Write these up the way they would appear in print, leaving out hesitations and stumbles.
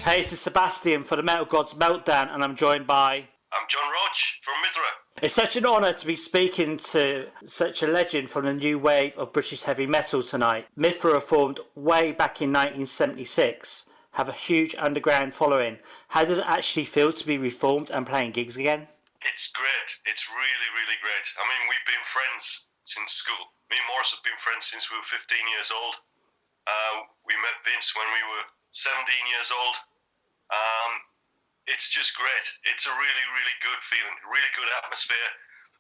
Hey, this is Sebastian for the Metal Gods Meltdown, and I'm joined by... I'm John Roach from Mithra. It's such an honour to be speaking to such a legend from the new wave of British heavy metal tonight. Mithra formed way back in 1976, have a huge underground following. How does it actually feel to be reformed and playing gigs again? It's great. It's really, really great. I mean, we've been friends since school. Me and Morris have been friends since we were 15 years old. We met Vince when we were 17 years old. It's just great. It's a really, really good feeling, really good atmosphere,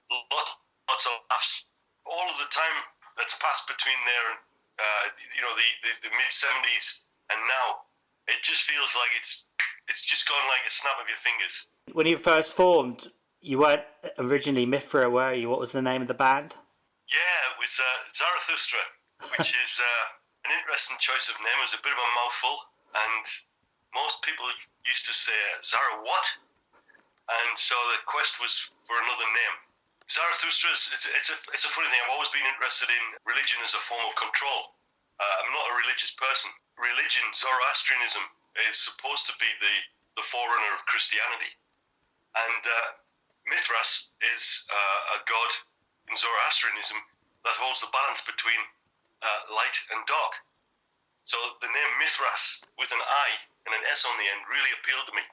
lots of laughs. All of the time that's passed between there and the mid 70s and now, it just feels like it's just gone like a snap of your fingers. When you first formed, you weren't originally Mythra, were you? What was the name of the band? Yeah, it was Zarathustra, which is an interesting choice of name. It was a bit of a mouthful, and most people used to say, Zara what? And so the quest was for another name. Zarathustra, it's a funny thing. I've always been interested in religion as a form of control. I'm not a religious person. Religion, Zoroastrianism, is supposed to be the forerunner of Christianity. And Mithras is a god in Zoroastrianism that holds the balance between light and dark. So the name Mithras with an I and an S on the end really appealed to me.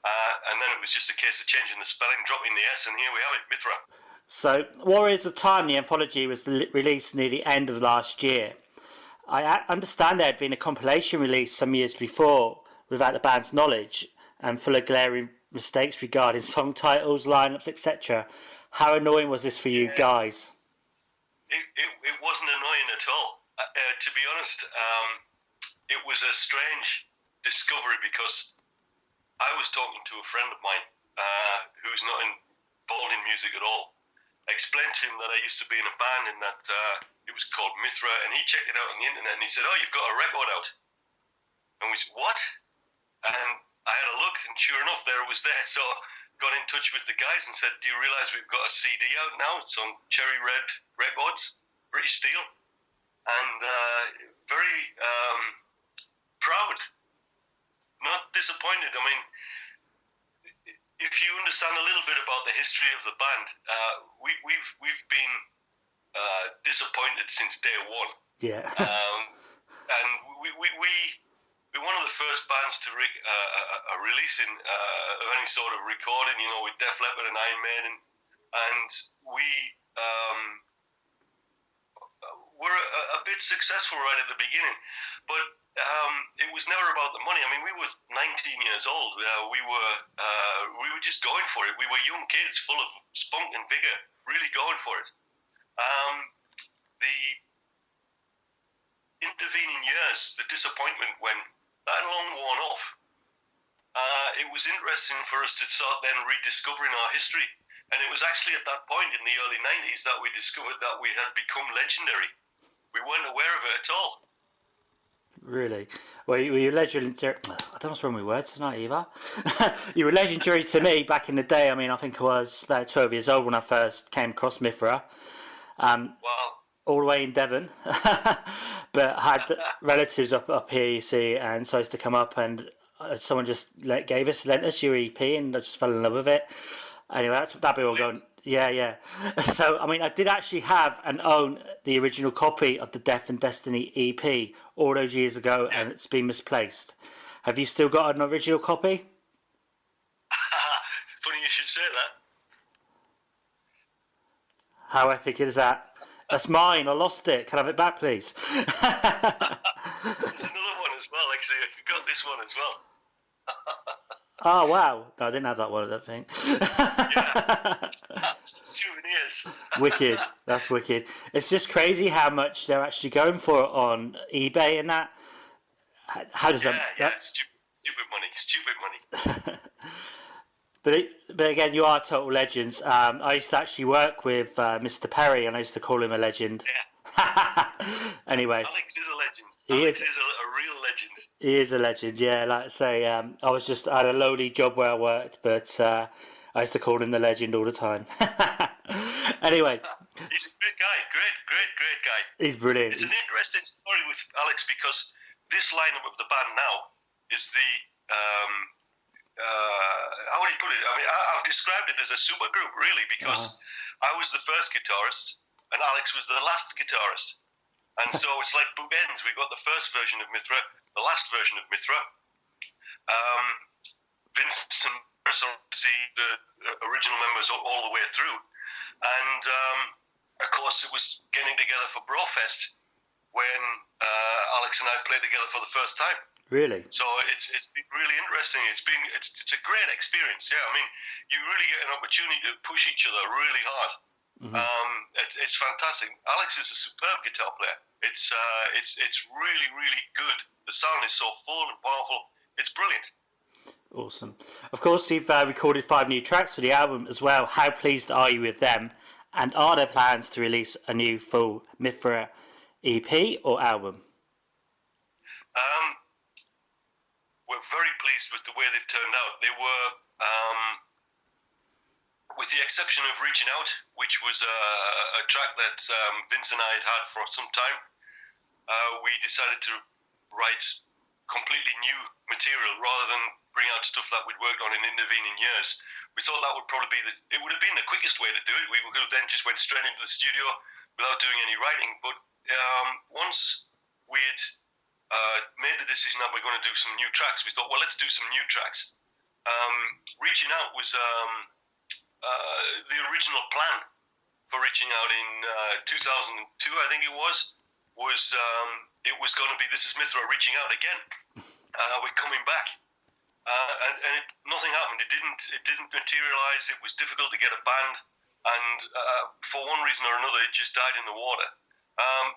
And then it was just a case of changing the spelling, dropping the S, and here we have it, Mithra. So, Warriors of Time, the anthology, was released near the end of last year. I understand there had been a compilation released some years before without the band's knowledge and full of glaring mistakes regarding song titles, lineups, etc. How annoying was this for you guys? It wasn't annoying at all. To be honest, it was a strange discovery because I was talking to a friend of mine who's not involved in music at all. I explained to him that I used to be in a band and that it was called Mithra, and he checked it out on the internet and he said, "Oh, you've got a record out." And we said, "What?" And I had a look, and sure enough, there it was there. So got in touch with the guys and said, "Do you realise we've got a CD out now? It's on Cherry Red Records, British Steel." And very proud, not disappointed. I mean, if you understand a little bit about the history of the band, we've been disappointed since day one. Yeah. And we're one of the first bands to releasing of any sort of recording, with Def Leppard and Iron Maiden, and we were a bit successful right at the beginning, but it was never about the money. I mean, we were 19 years old. We were just going for it. We were young kids, full of spunk and vigor, really going for it. The intervening years, the disappointment when that had long worn off. It was interesting for us to start then rediscovering our history. And it was actually at that point in the early 90s that we discovered that we had become legendary. We weren't aware of it at all. Really? Well, you were legendary. I don't know what's wrong with words tonight either. You were legendary to me back in the day. I mean, I think I was about 12 years old when I first came across Mythra. Wow. All the way in Devon. But I had relatives up here, you see, and so I used to come up and someone just lent us your EP and I just fell in love with it. Anyway, that'd be all going. Yeah. So, I mean, I did actually have and own the original copy of the Death and Destiny EP all those years ago, and it's been misplaced. Have you still got an original copy? Funny you should say that. How epic is that? That's mine. I lost it. Can I have it back, please? There's another one as well, actually. I forgot this one as well. Oh, wow. No, I didn't have that one, I don't think. Yeah. Souvenirs. Wicked. That's wicked. It's just crazy how much they're actually going for on eBay and that. How does that... Yeah, stupid money. But again, you are total legends. I used to actually work with Mr. Perry, and I used to call him a legend. Yeah. Anyway. Alex is a legend. Alex is a real legend. He is a legend, yeah. Like I say, I had a lowly job where I worked, but I used to call him the legend all the time. Anyway. He's a great guy. Great guy. He's brilliant. It's an interesting story with Alex because this lineup of the band now is the how would you put it? I mean, I've described it as a super group, really, because I was the first guitarist and Alex was the last guitarist. And so it's like bookends. We've got the first version of Mithra, the last version of Mithra. Vince and see the original members all the way through. And, of course, it was getting together for Brofest when Alex and I played together for the first time. Really? So it's been really interesting. It's a great experience. Yeah, I mean, you really get an opportunity to push each other really hard. It's fantastic. Alex is a superb guitar player. It's really, really good. The sound is so full and powerful. It's brilliant. Awesome. Of course, you've recorded 5 new tracks for the album as well. How pleased are you with them? And are there plans to release a new full Mythra EP or album? We're very pleased with the way they've turned out. They were, with the exception of Reaching Out, which was a track that Vince and I had for some time, we decided to write completely new material rather than bring out stuff that we'd worked on in intervening years. We thought that would probably it would have been the quickest way to do it. We could have then just went straight into the studio without doing any writing. But once we'd made the decision that we're going to do some new tracks, we thought, well, let's do some new tracks. Reaching Out was the original plan for Reaching Out in 2002, I think it was it was going to be This Is Mithra Reaching Out Again. We're coming back. And nothing happened. It didn't materialize. It was difficult to get a band, and for one reason or another, it just died in the water.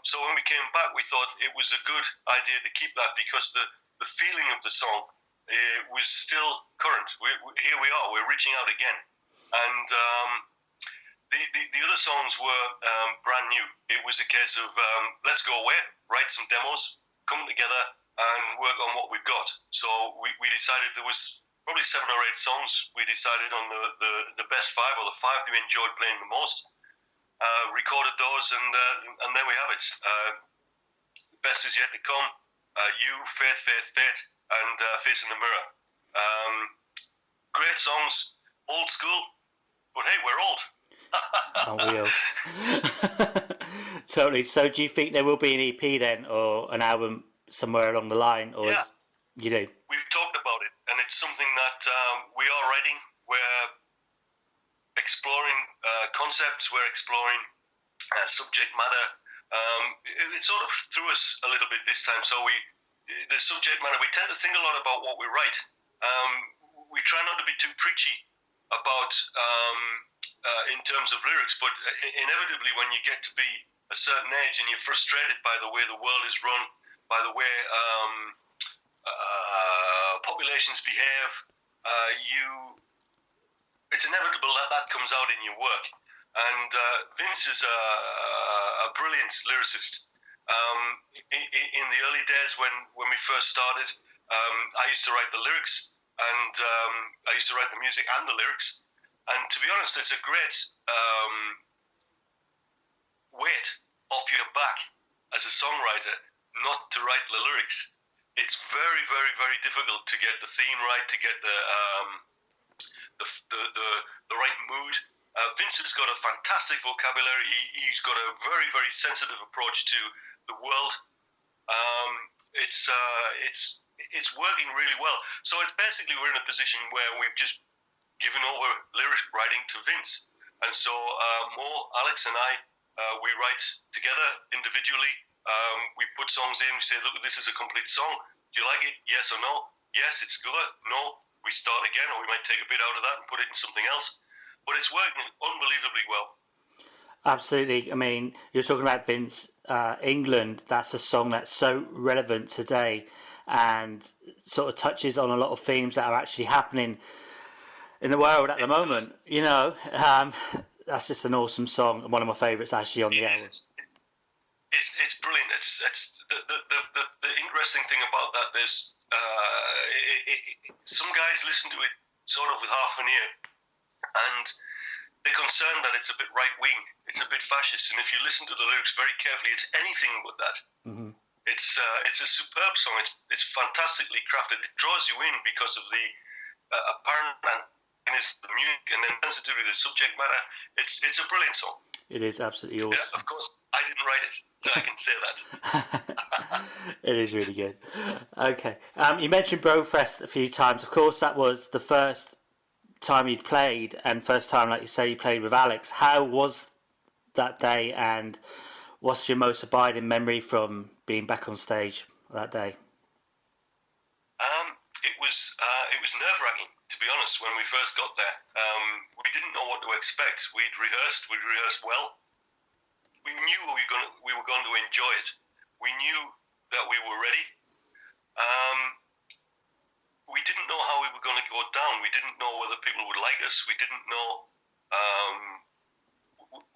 So when we came back, we thought it was a good idea to keep that because the feeling of the song was still current. Here we are. We're reaching out again, and the other songs were brand new. It was a case of let's go away, write some demos, come together, and work on what we've got. So we decided there was probably 7 or 8 songs. We decided on the best 5 or the 5 that we enjoyed playing the most. Recorded those, and there we have it. Best is yet to come. You, Faith, Faith, Fate, and Face in the Mirror. Great songs, old school, but hey, we're old. Oh, we are. Totally. So do you think there will be an EP then, or an album somewhere along the line, or yeah. You do? We've talked about it, and it's something that we are writing. We're exploring concepts, we're exploring subject matter. It sort of threw us a little bit this time. So the subject matter, we tend to think a lot about what we write. We try not to be too preachy about in terms of lyrics, but inevitably when you get to be a certain age and you're frustrated by the way the world is run, by the way populations behave, it's inevitable that comes out in your work. And Vince is a brilliant lyricist. In the early days when we first started, I used to write the lyrics, and I used to write the music and the lyrics. And to be honest, it's a great weight off your back as a songwriter not to write the lyrics. It's very, very, very difficult to get the theme right, to get the right mood. Vince has got a fantastic vocabulary. He's got a very, very sensitive approach to the world. It's working really well. So it's basically we're in a position where we've just given over lyric writing to Vince, and so Alex and I, we write together individually. We put songs in. We say, look, this is a complete song. Do you like it? Yes or no? Yes, it's good. No, we start again, or we might take a bit out of that and put it in something else. But it's working unbelievably well. Absolutely. I mean, you're talking about Vince, England. That's a song that's so relevant today, and sort of touches on a lot of themes that are actually happening in the world at the moment. You know, that's just an awesome song, and one of my favourites actually on the album. It's brilliant. It's the interesting thing about that. There's some guys listen to it sort of with half an ear, and they're concerned that it's a bit right wing, it's a bit fascist. And if you listen to the lyrics very carefully, it's anything but that. Mm-hmm. It's a superb song. It's fantastically crafted. It draws you in because of the apparent antagonism of the music and then sensitivity to the subject matter. It's a brilliant song. It is absolutely awesome. Yeah, of course, I didn't write it, so I can say that. It is really good. Okay. You mentioned Brofest a few times. Of course, that was the first time you'd played, and first time, like you say, you played with Alex. How was that day, and what's your most abiding memory from being back on stage that day? It was nerve-wracking, to be honest. When we first got there, we didn't know what to expect. We'd rehearsed well. We knew we were going to enjoy it. We knew that we were ready. We didn't know how we were going to go down. We didn't know whether people would like us. We didn't know.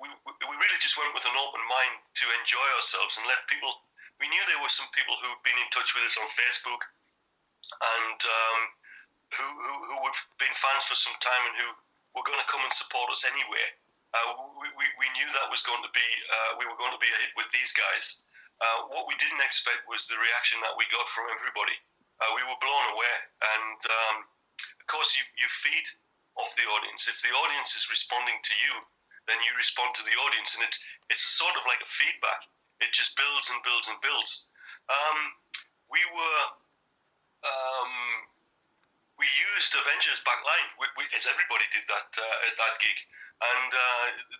We really just went with an open mind to enjoy ourselves and let people. We knew there were some people who'd been in touch with us on Facebook and who had been fans for some time and who were going to come and support us anyway. We knew that was going to be we were going to be a hit with these guys. What we didn't expect was the reaction that we got from everybody. We were blown away, and of course you feed off the audience. If the audience is responding to you, then you respond to the audience, and it's sort of like a feedback. It just builds and builds and builds. We used Avengers backline, as everybody did that at that gig, and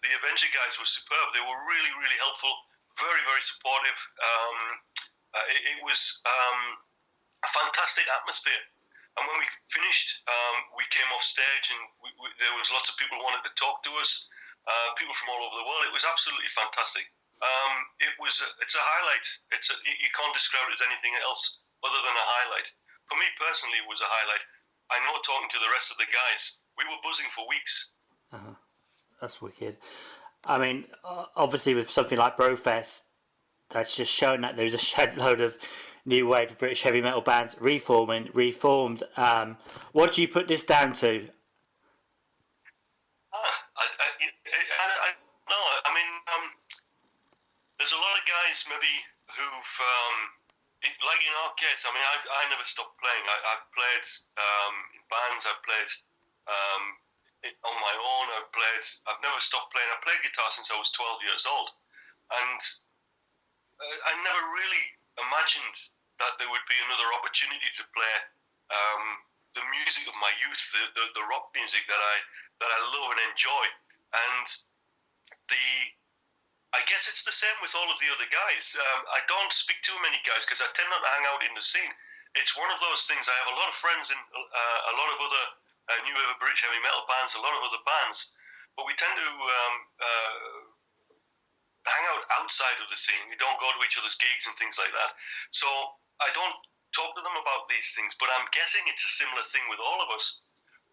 the Avenger guys were superb. They were really, really helpful, very, very supportive. It was a fantastic atmosphere. And when we finished, we came off stage, and there was lots of people who wanted to talk to us, people from all over the world. It was absolutely fantastic. It's a highlight. You can't describe it as anything else other than a highlight. For me personally, it was a highlight. I know, talking to the rest of the guys, we were buzzing for weeks. That's wicked. I mean, obviously with something like Brofest, that's just showing that there's a shed load of new wave of British heavy metal bands reformed. What do you put this down to? There's a lot of guys maybe who've, like in our case, I mean, I never stopped playing. I've played in bands, I've played on my own, I've never stopped playing. I played guitar since I was 12 years old. And I never really imagined that there would be another opportunity to play the music of my youth, the rock music that I love and enjoy. And I guess it's the same with all of the other guys. I don't speak to many guys because I tend not to hang out in the scene. It's one of those things. I have a lot of friends in a lot of other new wave British heavy metal bands, a lot of other bands, but we tend to hang out outside of the scene. We don't go to each other's gigs and things like that. So I don't talk to them about these things, but I'm guessing it's a similar thing with all of us.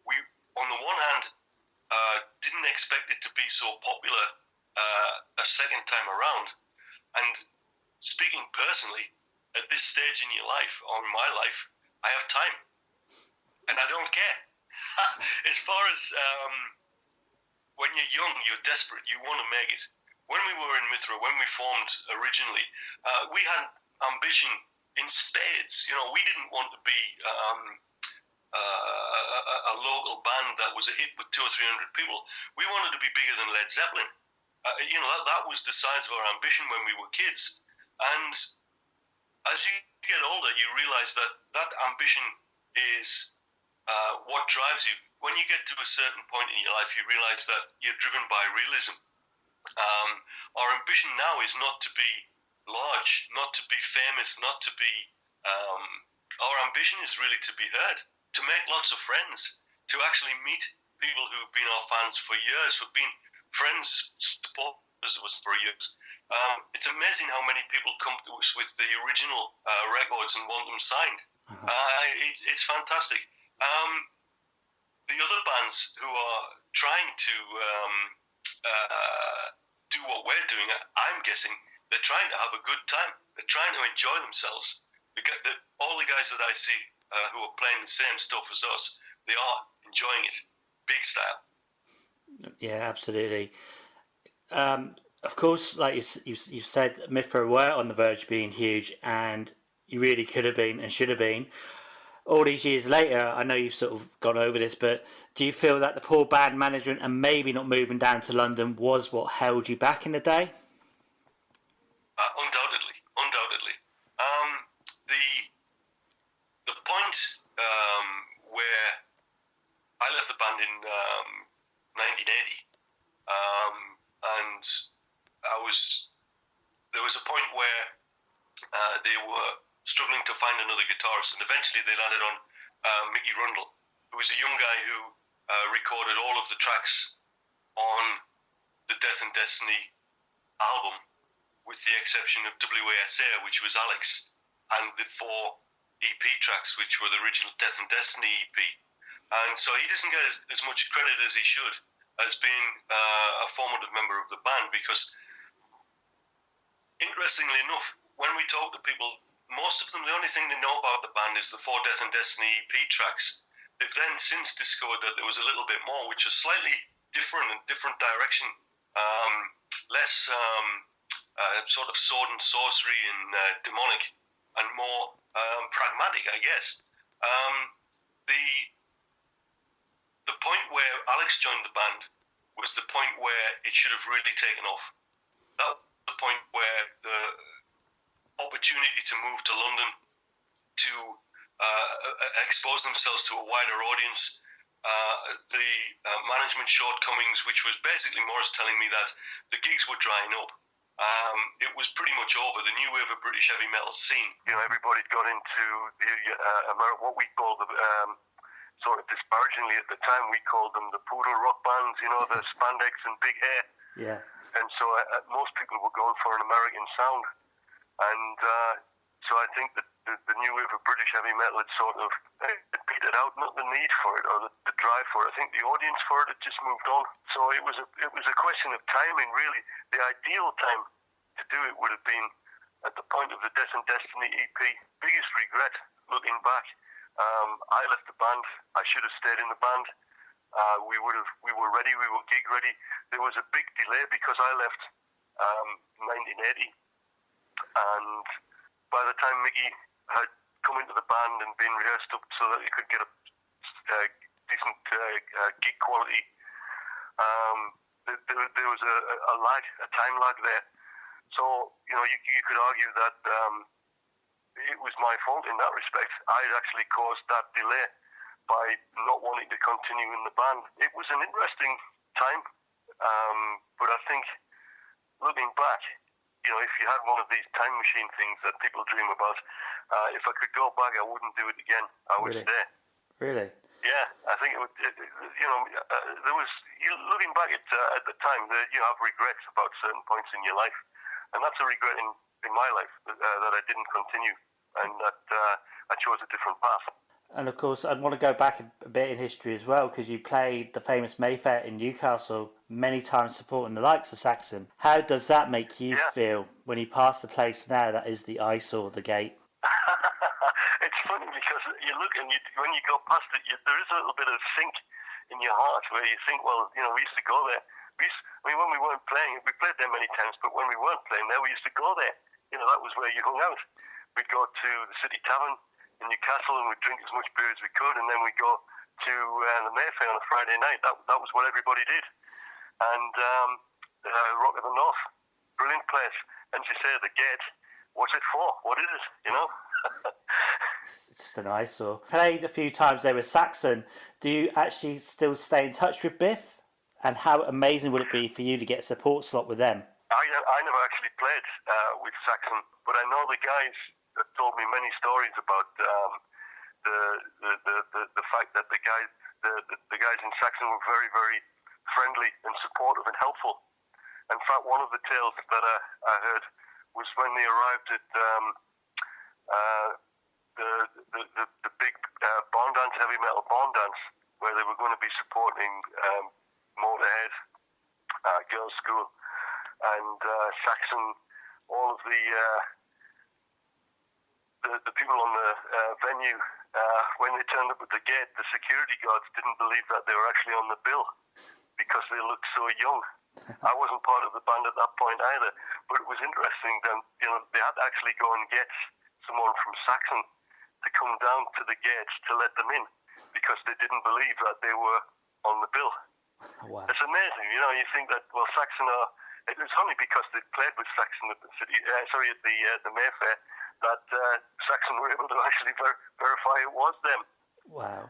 We, on the one hand, didn't expect it to be so popular a second time around. And speaking personally, at this stage in your life, or in my life, I have time. And I don't care. As far as when you're young, you're desperate, you want to make it. When we were in Mithra, when we formed originally, we had ambition in spades. You know, we didn't want to be a local band that was a hit with 200 or 300 people. We wanted to be bigger than Led Zeppelin. That was the size of our ambition when we were kids. And as you get older, you realize that ambition is what drives you. When you get to a certain point in your life, you realize that you're driven by realism. Our ambition now is not to be large, not to be famous, not to be... our ambition is really to be heard, to make lots of friends, to actually meet people who've been our fans for years, who've been friends, supporters of us for years. It's amazing how many people come to us with the original records and want them signed. It's fantastic. The other bands who are trying to do what we're doing, I'm guessing they're trying to have a good time. They're trying to enjoy themselves. All the guys that I see who are playing the same stuff as us, they are enjoying it, big style. Yeah, absolutely. Of course, like you've said, Mythra were on the verge of being huge, and you really could have been and should have been. All these years later, I know you've sort of gone over this, but do you feel that the poor band management and maybe not moving down to London was what held you back in the day? Undoubtedly, undoubtedly. The point where I left the band in 1980, and there was a point where they were struggling to find another guitarist, and eventually they landed on Mickey Rundle, who was a young guy who recorded all of the tracks on the Death and Destiny album, with the exception of WASA, which was Alex, and the 4 EP tracks, which were the original Death and Destiny EP. And so he doesn't get as much credit as he should as being a formative member of the band, because interestingly enough, when we talk to people, most of them, the only thing they know about the band is the 4 Death and Destiny EP tracks. They've then since discovered that there was a little bit more, which was slightly different and different direction, less sort of sword and sorcery and demonic, and more pragmatic, I guess. The point where Alex joined the band was the point where it should have really taken off. That was the point where the opportunity to move to London, to expose themselves to a wider audience, the management shortcomings, which was basically Morris telling me that the gigs were drying up. It was pretty much over. The new wave of British heavy metal scene. You know, everybody got into the what we call the sort of disparagingly at the time, we called them the poodle rock bands. You know, the spandex and big hair. Yeah. And so most people were going for an American sound, and so I think that the new wave of British heavy metal had sort of petered out, not the need for it or the drive for it. I think the audience for it had just moved on. So it was a question of timing, really. The ideal time to do it would have been at the point of the Death and Destiny EP. Biggest regret, looking back, I left the band. I should have stayed in the band. We were ready. We were gig ready. There was a big delay because I left 1980, and by the time Mickey had come into the band and been rehearsed up so that he could get a decent gig quality, there was a time lag there. So you know, you could argue that it was my fault in that respect. I'd actually caused that delay by not wanting to continue in the band. It was an interesting time, but I think looking back, you know, if you had one of these time machine things that people dream about, if I could go back, I wouldn't do it again. I would stay. Really? Yeah, I think it would. There was, looking back at the time, you have regrets about certain points in your life, and that's a regret in my life that I didn't continue, and that I chose a different path. And of course, I'd want to go back a bit in history as well, because you played the famous Mayfair in Newcastle many times, supporting the likes of Saxon. How does that make you feel when you pass the place now that is the eyesore, the gate? It's funny because you look and when you go past it, there is a little bit of sink in your heart where you think, well, you know, we used to go there. When we weren't playing, we played there many times, but when we weren't playing there, we used to go there. You know, that was where you hung out. We'd go to the City Tavern in Newcastle and we'd drink as much beer as we could, and then we'd go to the Mayfair on a Friday night. That was what everybody did. And Rock of the North, brilliant place. And as you say, the gate, what's it for? What is it, you know? It's just an eyesore. Played a few times there with Saxon. Do you actually still stay in touch with Biff? And how amazing would it be for you to get a support slot with them? I never actually played with Saxon, but I know the guys that told me many stories about the fact that the guys in Saxon were very, very friendly and supportive and helpful. In fact, one of the tales that I heard was when they arrived at the big barn dance, heavy metal barn dance, where they were going to be supporting Motorhead, Girls' School, and Saxon. All of the people on the venue, when they turned up at the gate, the security guards didn't believe that they were actually on the bill because they looked so young. I wasn't part of the band at that point either, but it was interesting. Then they had to actually go and get someone from Saxon to come down to the gates to let them in because they didn't believe that they were on the bill. Wow. It's amazing, you think that Saxon are. It was only because they played with Saxon at the the Mayfair that Saxon were able to actually verify it was them. Wow.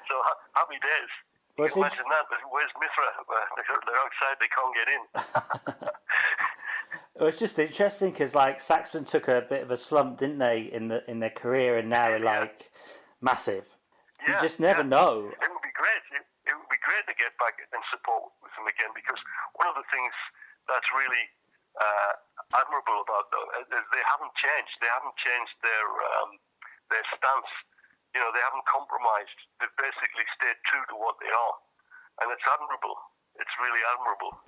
So happy days. You can imagine that. Where's Mythra? They're outside. They can't get in. Well, it's just interesting because Saxon took a bit of a slump, didn't they, in their career, and now are massive. You just never know. It would be great. It would be great to get back and support with them again, because one of the things that's really admirable about them is they haven't changed. They haven't changed their stance. They haven't compromised. They've basically stayed true to what they are, and it's admirable. It's really admirable.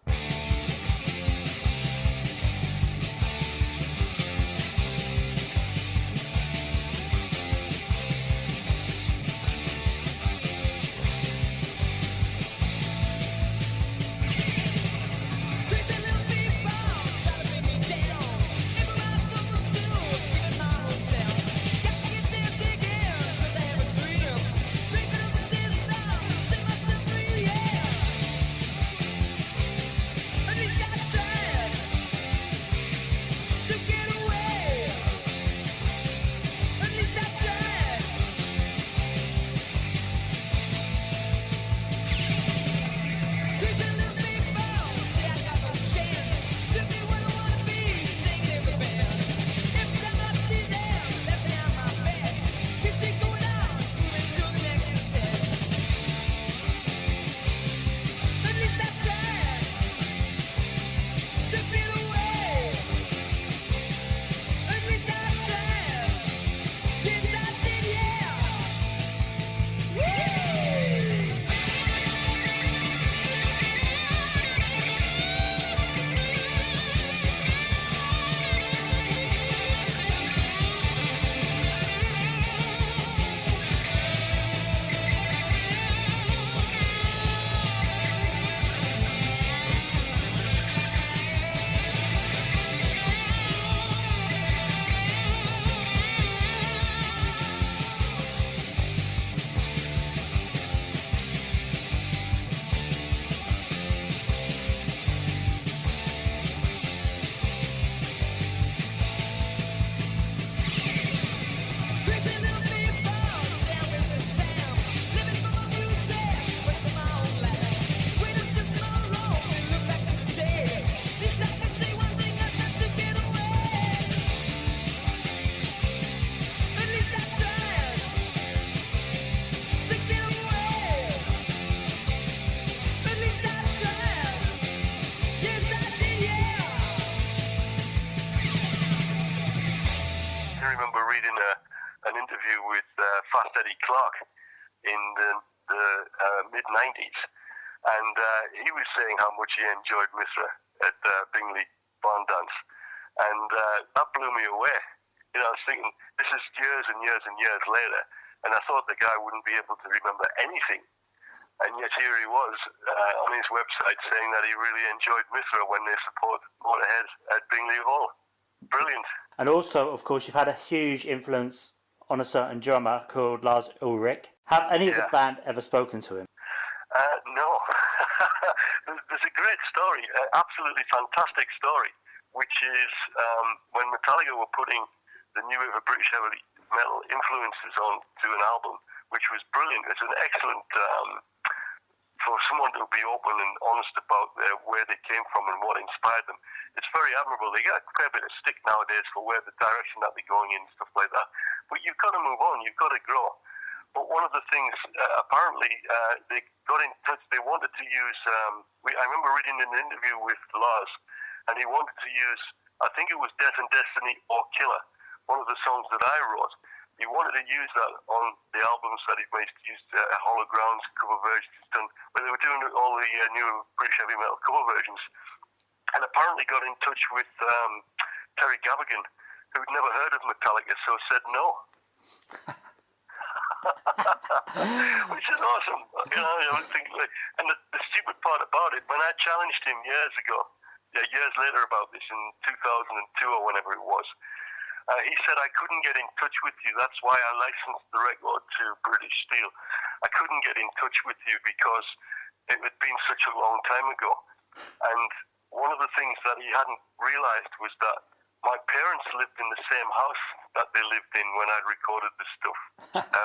mid-90s, and he was saying how much he enjoyed Mithra at Bingley Barn Dance, and that blew me away. I was thinking, this is years and years and years later, and I thought the guy wouldn't be able to remember anything, and yet here he was on his website saying that he really enjoyed Mithra when they supported Motorhead at Bingley Hall. Brilliant. And also, of course, you've had a huge influence on a certain drummer called Lars Ulrich. Have any of the band ever spoken to him? No. There's a great story, absolutely fantastic story, which is when Metallica were putting the new wave of British heavy metal influences on to an album, which was brilliant. It's an excellent, for someone to be open and honest about where they came from and what inspired them. It's very admirable. They get a fair bit of stick nowadays for where the direction that they're going in and stuff like that. But you've got to move on. You've got to grow. But one of the things, apparently, they got in touch. They wanted to use, I remember reading an interview with Lars, and he wanted to use, I think it was Death and Destiny or Killer, one of the songs that I wrote. He wanted to use that on the albums that he made, used Hollow Grounds cover versions done, where they were doing all the new British heavy metal cover versions. And apparently got in touch with Terry Gavigan, who'd never heard of Metallica, so said no. Which is awesome, and the stupid part about it, when I challenged him years later about this in 2002 or whenever it was, he said I couldn't get in touch with you. That's why I licensed the record to British Steel. I couldn't get in touch with you because it had been such a long time ago. And one of the things that he hadn't realised was that my parents lived in the same house that they lived in when I recorded this stuff.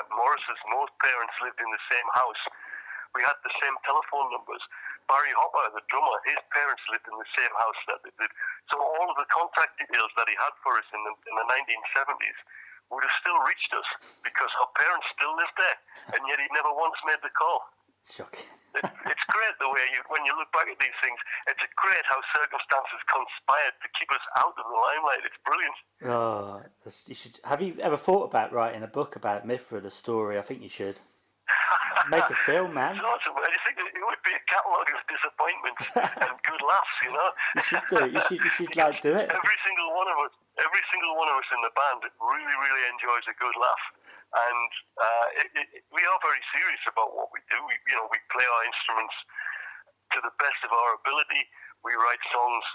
Morris's parents lived in the same house. We had the same telephone numbers. Barry Hopper, the drummer, his parents lived in the same house that they did. So all of the contact details that he had for us in the 1970s would have still reached us because our parents still lived there, and yet he never once made the call. Shocking. It's great the way when you look back at these things, it's great how circumstances conspired to keep us out of the limelight. It's brilliant. Oh, you should. Have you ever thought about writing a book about Mythra, the story? I think you should. Make a film, man. It's awesome. I think it would be a catalogue of disappointments and good laughs, you know. You should do it. You should like do it. Every single one of us in the band really, really enjoys a good laugh. And we are very serious about what we do. We play our instruments to the best of our ability. We write songs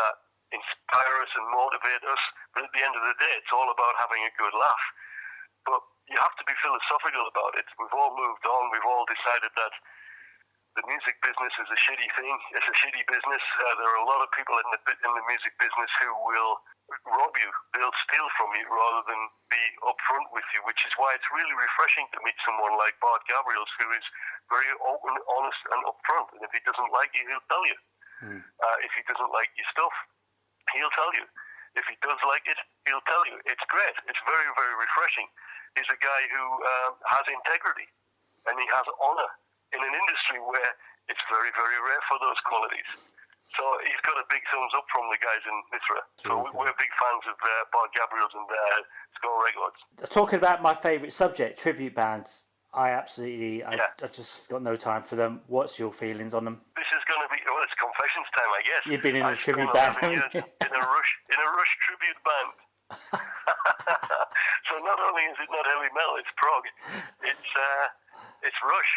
that inspire us and motivate us. But at the end of the day, it's all about having a good laugh. But you have to be philosophical about it. We've all moved on. We've all decided that the music business is a shitty thing. It's a shitty business. There are a lot of people in the music business who will rob you. They'll steal from you rather than be upfront with you, which is why it's really refreshing to meet someone like Bart Gabriels, who is very open, honest, and upfront. And if he doesn't like you, he'll tell you. If he doesn't like your stuff, he'll tell you. If he does like it, he'll tell you. It's great. It's very, very refreshing. He's a guy who has integrity and he has honour in an industry where it's very, very rare for those qualities. So he's got a big thumbs up from the guys in Mithra. So we're big fans of Bart Gabriels and Skull Records. Talking about my favourite subject, tribute bands, I just got no time for them. What's your feelings on them? This is going to be, it's confessions time, I guess. You've been in a tribute band, haven't you? in a Rush tribute band. So not only is it not heavy metal, it's prog. It's Rush,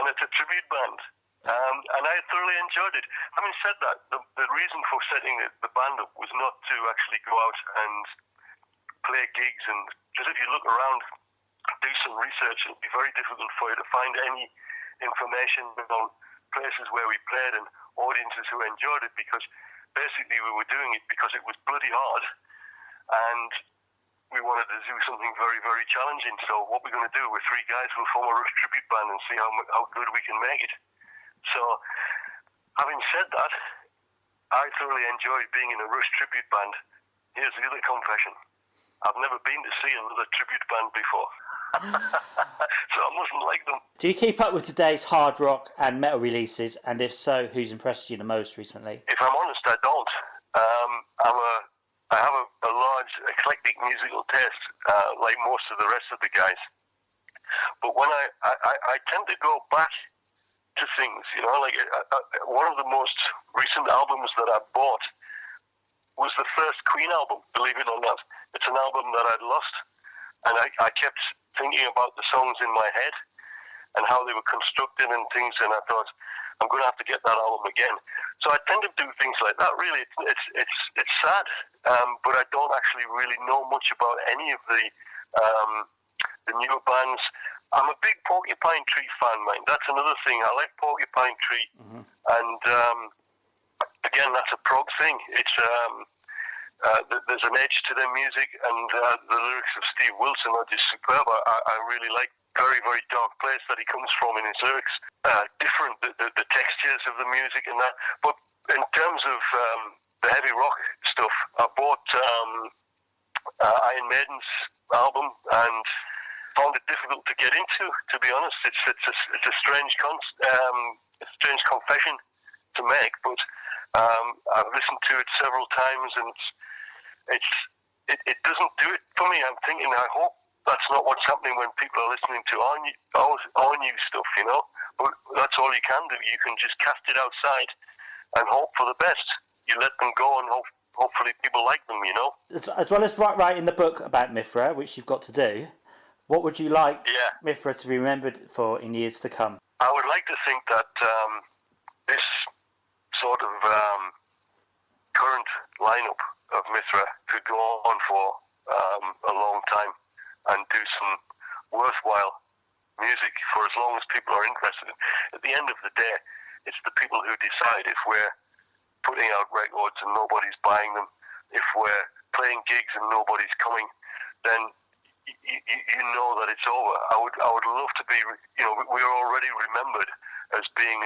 and it's a tribute band. And I thoroughly enjoyed it. Having said that, the reason for setting the band up was not to actually go out and play gigs, and because if you look around, do some research, it'll be very difficult for you to find any information on places where we played and audiences who enjoyed it, because basically we were doing it because it was bloody hard, and we wanted to do something very, very challenging. So what we're going to do, we're three guys, we'll form a Rush tribute band and see how good we can make it. So, having said that, I thoroughly enjoyed being in a Rush tribute band. Here's the other confession. I've never been to see another tribute band before. So I mustn't like them. Do you keep up with today's hard rock and metal releases? And if so, who's impressed you the most recently? If I'm honest, I don't. I have a large eclectic musical taste, like most of the rest of the guys. But when I tend to go back to things, like one of the most recent albums that I bought was the first Queen album, believe it or not. It's an album that I'd lost, and I kept thinking about the songs in my head and how they were constructed and things, and I thought, I'm going to have to get that album again. So I tend to do things like that, really. It's sad, but I don't actually really know much about any of the newer bands. I'm a big Porcupine Tree fan, man. That's another thing. I like Porcupine Tree, and again, that's a prog thing. It's there's an edge to their music, and the lyrics of Steve Wilson are just superb. I really like very, very dark place that he comes from in his lyrics. Different, the textures of the music and that. But in terms of the heavy rock stuff, I bought Iron Maiden's album and found it difficult to get into, to be honest. It's a strange confession to make, but I've listened to it several times, and it doesn't do it for me. I'm thinking, I hope that's not what's happening when people are listening to our new stuff, But that's all you can do. You can just cast it outside and hope for the best. You let them go, and hopefully people like them, As well as writing the book about Mithra, which you've got to do, what would you like Mithra to be remembered for in years to come? I would like to think that this sort of current lineup of Mythra could go on for a long time and do some worthwhile music for as long as people are interested. At the end of the day, it's the people who decide. If we're putting out records and nobody's buying them, if we're playing gigs and nobody's coming, then you know that it's over. I would love to be, we are already remembered as being,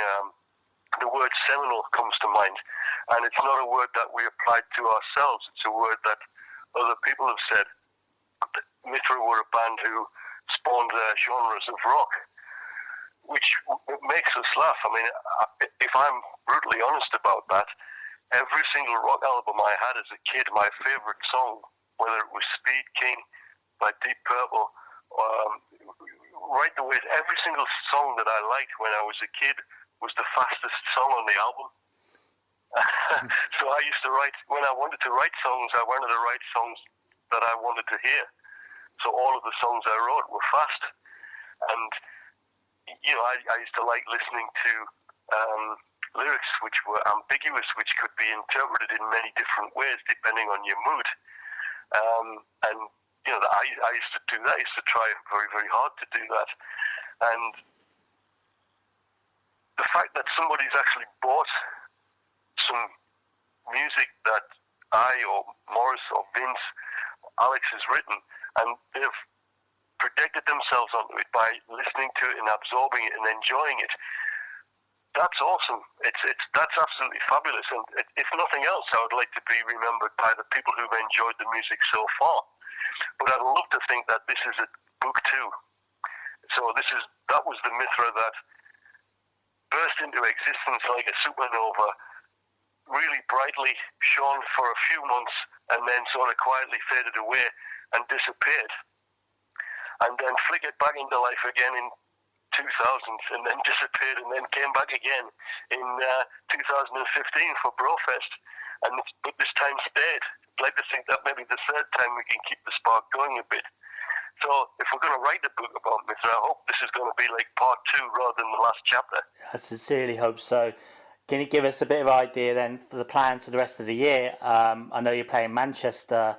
the word seminal comes to mind, and it's not a word that we applied to ourselves, it's a word that other people have said. Mithra were a band who spawned genres of rock, which makes us laugh. I mean, if I'm brutally honest about that, every single rock album I had as a kid, my favourite song, whether it was Speed King by Deep Purple, right the way, every single song that I liked when I was a kid was the fastest song on the album. So I used to write, when I wanted to write songs, I wanted to write songs that I wanted to hear. So all of the songs I wrote were fast. And, I used to like listening to lyrics which were ambiguous, which could be interpreted in many different ways depending on your mood. And I used to do that. I used to try very, very hard to do that. And the fact that somebody's actually bought some music that I or Morris or Vince, Alex has written, and they've projected themselves onto it by listening to it and absorbing it and enjoying it, that's awesome. That's absolutely fabulous. And if nothing else, I would like to be remembered by the people who've enjoyed the music so far. But I'd love to think that this is a book too. So that was the Mithra that burst into existence like a supernova, really brightly shone for a few months and then sort of quietly faded away and disappeared, and then flickered back into life again in 2000 and then disappeared and then came back again in 2015 for Brofest, but this time stayed. I'd like to think that maybe the third time we can keep the spark going a bit. So if we're going to write a book about Mithra, I hope this is going to be like part 2 rather than the last chapter. I sincerely hope so. Can you give us a bit of idea then for the plans for the rest of the year? I know you're playing Manchester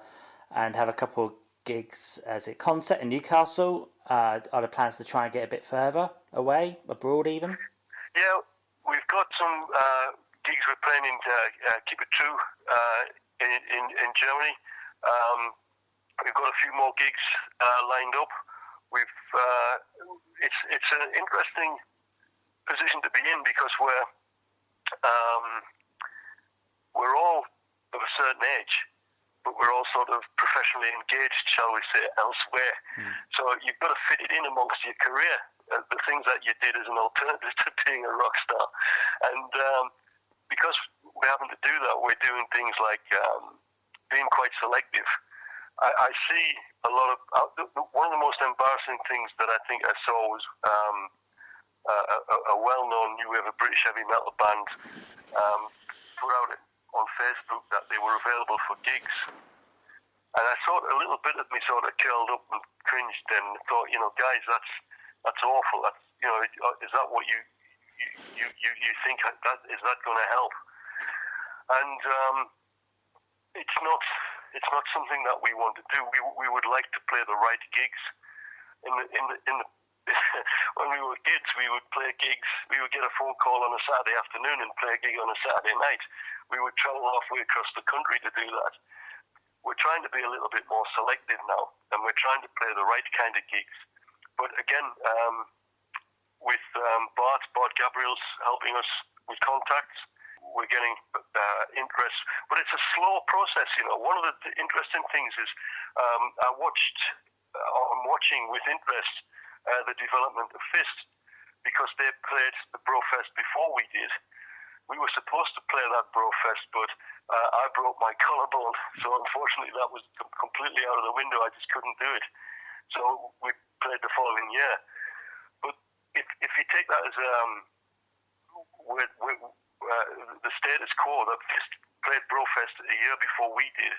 and have a couple of gigs as a concert in Newcastle. Are the plans to try and get a bit further away, abroad even? Yeah, we've got some gigs we're playing in Keep It True in Germany. We've got a few more gigs lined up. It's an interesting position to be in because we're all of a certain age, but we're all sort of professionally engaged, shall we say, elsewhere. So you've got to fit it in amongst your career, the things that you did as an alternative to being a rock star. And because we're having to do that, we're doing things like being quite selective. I see a lot of one of the most embarrassing things that I think I saw was a well-known new wave of British heavy metal band put out on Facebook that they were available for gigs, and I thought a little bit of me sort of curled up and cringed and thought, guys, that's awful. That's is that what you think that is that going to help? And it's not something that we want to do. We would like to play the right gigs. In the when we were kids, we would play gigs. We would get a phone call on a Saturday afternoon and play a gig on a Saturday night. We would travel halfway across the country to do that. We're trying to be a little bit more selective now, and we're trying to play the right kind of gigs. But again, with Bart Gabriel's helping us with contacts, we're getting interest. But it's a slow process, One of the interesting things is I'm watching with interest the development of Fist, because they played the Brofest before we did. We were supposed to play that Brofest, but I broke my collarbone, so unfortunately that was completely out of the window. I just couldn't do it. So we played the following year. But if you take that as the status quo, that Fist played Brofest a year before we did,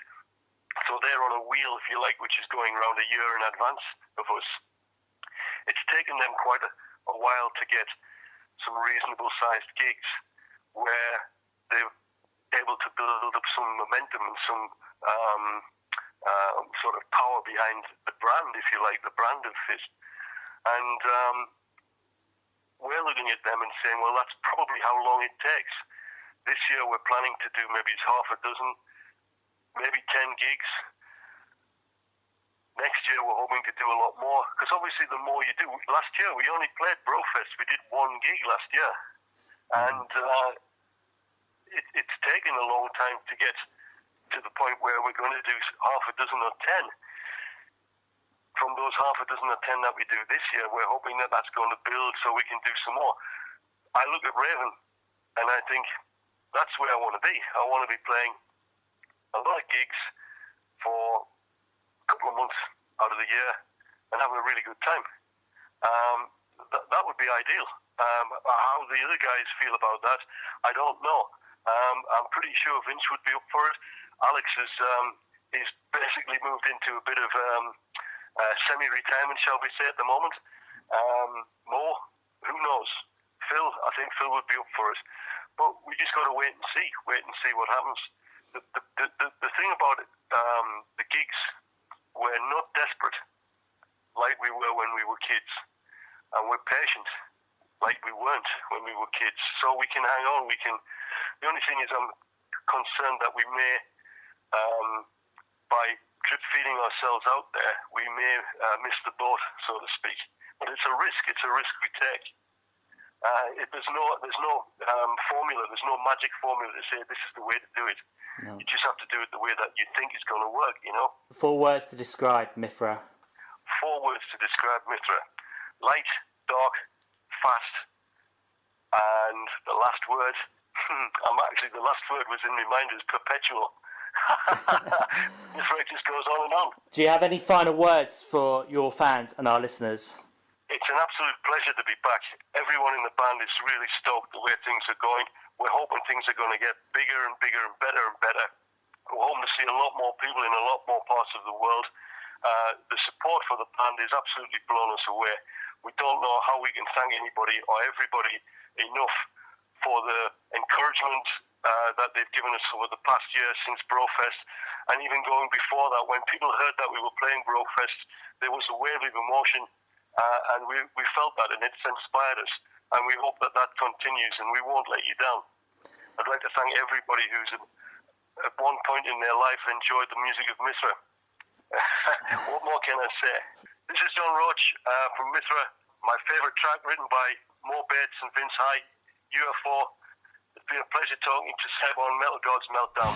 so they're on a wheel, if you like, which is going around a year in advance of us. It's taken them quite a while to get some reasonable sized gigs, where they're able to build up some momentum and some sort of power behind the brand, if you like, the brand of Fist. And we're looking at them and saying, well, that's probably how long it takes. This year we're planning to do maybe half a dozen, maybe 10 gigs. Next year we're hoping to do a lot more, because obviously the more you do. Last year we only played Brofest. We did one gig last year. And it's taken a long time to get to the point where we're going to do half a dozen or 10. From those half a dozen or 10 that we do this year, we're hoping that that's going to build so we can do some more. I look at Raven and I think that's where I want to be. I want to be playing a lot of gigs for a couple of months out of the year and having a really good time. That would be ideal. How the other guys feel about that, I don't know. I'm pretty sure Vince would be up for it. Alex is basically moved into a bit of semi-retirement, shall we say, at the moment. Mo, who knows? Phil, I think Phil would be up for it. But we just got to wait and see what happens. The thing about it, the gigs, we're not desperate like we were when we were kids. And we're patient like we weren't when we were kids. So we can hang on. The only thing is I'm concerned that we may, by drip feeding ourselves out there, we may miss the boat, so to speak. But it's a risk. It's a risk we take. There's no formula. There's no magic formula to say this is the way to do it. No. You just have to do it the way that you think it's going to work, you know? 4 words to describe Mythra. 4 words to describe Mythra. Light, dark, fast, and the last word, the last word was in my mind is perpetual. Mythra just goes on and on. Do you have any final words for your fans and our listeners? It's an absolute pleasure to be back. Everyone in the band is really stoked the way things are going. We're hoping things are going to get bigger and bigger and better. We're hoping to see a lot more people in a lot more parts of the world. The support for the band is absolutely blown us away. We don't know how we can thank anybody or everybody enough for the encouragement that they've given us over the past year since Brofest, and even going before that. When people heard that we were playing Brofest, there was a wave of emotion, and we felt that, and it's inspired us, and we hope that that continues, and we won't let you down. I'd like to thank everybody who's at one point in their life enjoyed the music of Mithra. What more can I say? This is John Roach from Mithra. My favourite track written by Mo Bates and Vince High, UFO. It's been a pleasure talking to Seb on Metal Gods Meltdown.